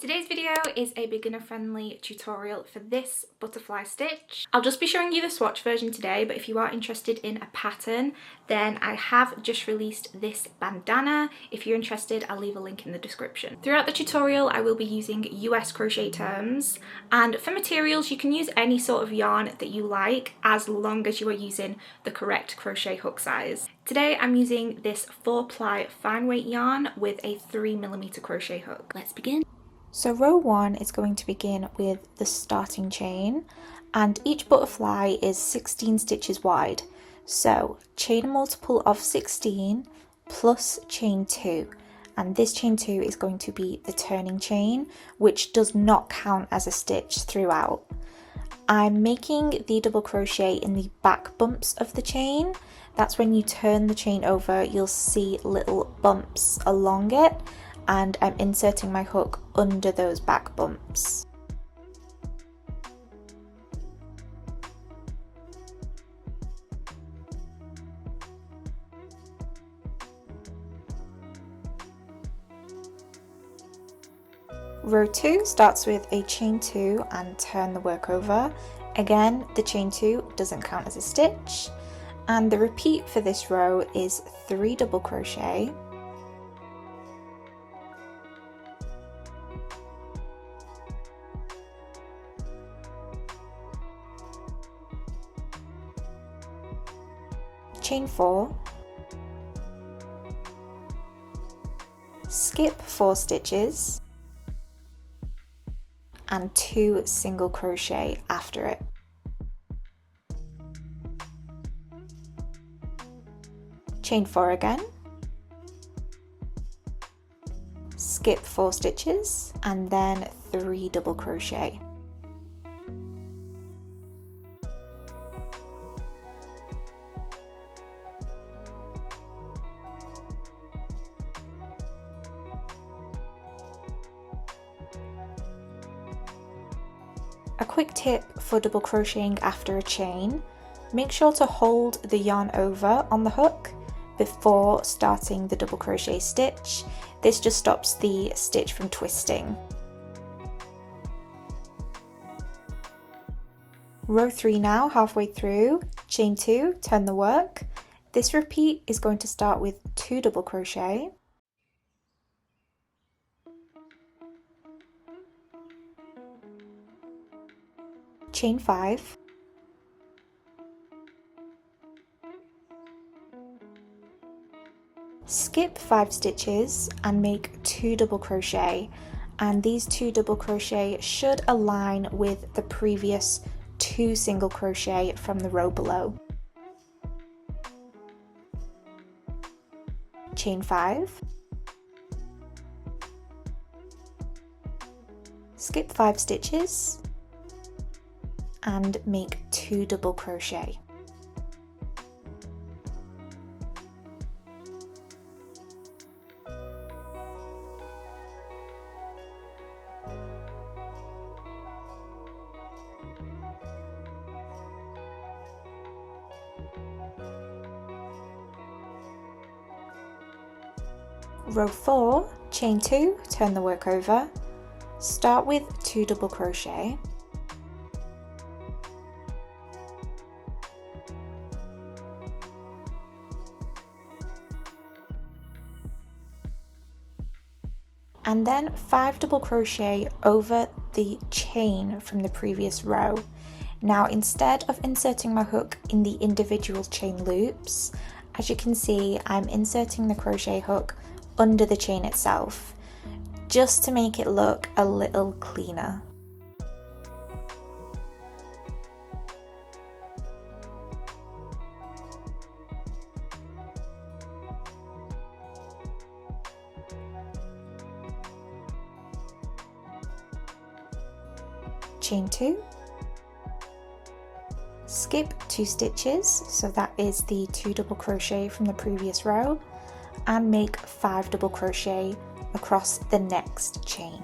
Today's video is a beginner-friendly tutorial for this butterfly stitch. I'll just be showing you the swatch version today, but if you are interested in a pattern, then I have just released this bandana. If you're interested, I'll leave a link in the description. Throughout the tutorial, I will be using US crochet terms, and for materials, you can use any sort of yarn that you like, as long as you are using the correct crochet hook size. Today, I'm using this 4-ply fine weight yarn with a 3mm crochet hook. Let's begin. So row 1 is going to begin with the starting chain, and each butterfly is 16 stitches wide. So chain a multiple of 16 plus chain 2, and this chain 2 is going to be the turning chain, which does not count as a stitch throughout. I'm making the double crochet in the back bumps of the chain. That's when you turn the chain over, you'll see little bumps along it, and I'm inserting my hook under those back bumps. Row 2 starts with a chain 2 and turn the work over. Again, the chain 2 doesn't count as a stitch, and the repeat for this row is 3 double crochet, chain 4, skip 4 stitches, and 2 single crochet after it. Chain 4 again, skip 4 stitches, and then 3 double crochet. A quick tip for double crocheting after a chain: make sure to hold the yarn over on the hook before starting the double crochet stitch. This just stops the stitch from twisting. Row 3 now, halfway through, chain 2, turn the work. This repeat is going to start with 2 double crochet, chain 5, skip 5 stitches and make 2 double crochet, and these 2 double crochet should align with the previous 2 single crochet from the row below. Chain 5, skip 5 stitches and make 2 double crochet. Row 4, chain 2, turn the work over, start with 2 double crochet, and then 5 double crochet over the chain from the previous row. Now, instead of inserting my hook in the individual chain loops, as you can see, I'm inserting the crochet hook under the chain itself, just to make it look a little cleaner. Chain 2, skip 2 stitches, so that is the 2 double crochet from the previous row, and make 5 double crochet across the next chain.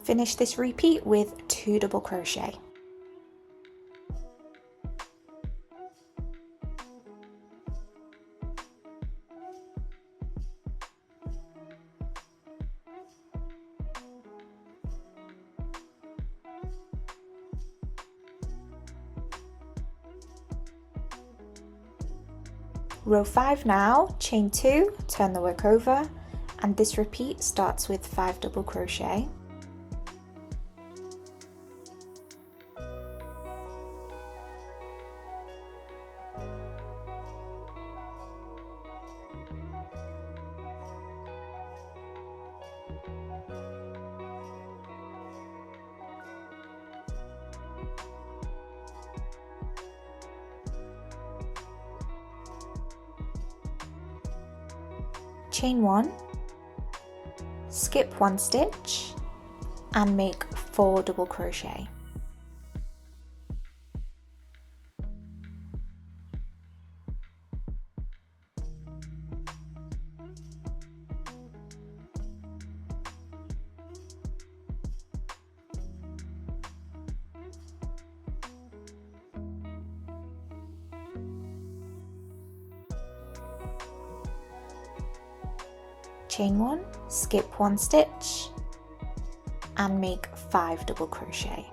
finish this repeat with 2 double crochet. Row 5 now, chain 2, turn the work over, and this repeat starts with 5 double crochet. Chain 1, skip 1 stitch, and make 4 double crochet. Chain 1, skip 1 stitch, and make 5 double crochet.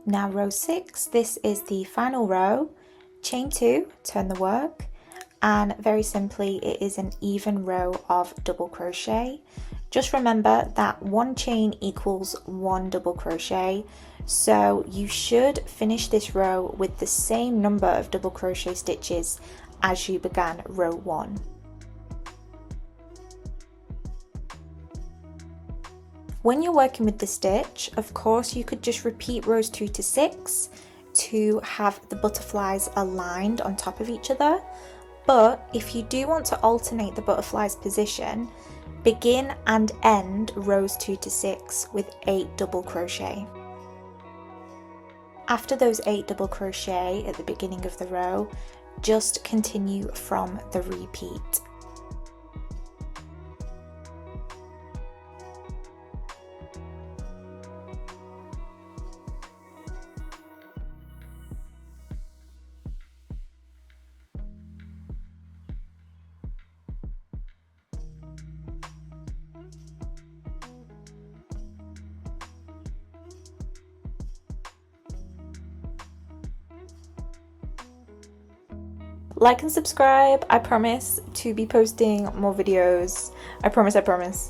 Now row 6, this is the final row, chain 2, turn the work, and very simply it is an even row of double crochet. Just remember that 1 chain equals 1 double crochet, so you should finish this row with the same number of double crochet stitches as you began row 1. When you're working with the stitch, of course, you could just repeat rows 2 to 6 to have the butterflies aligned on top of each other. But if you do want to alternate the butterfly's position, begin and end rows 2 to 6 with 8 double crochet. After those 8 double crochet at the beginning of the row, just continue from the repeat. Like and subscribe. I promise to be posting more videos. I promise.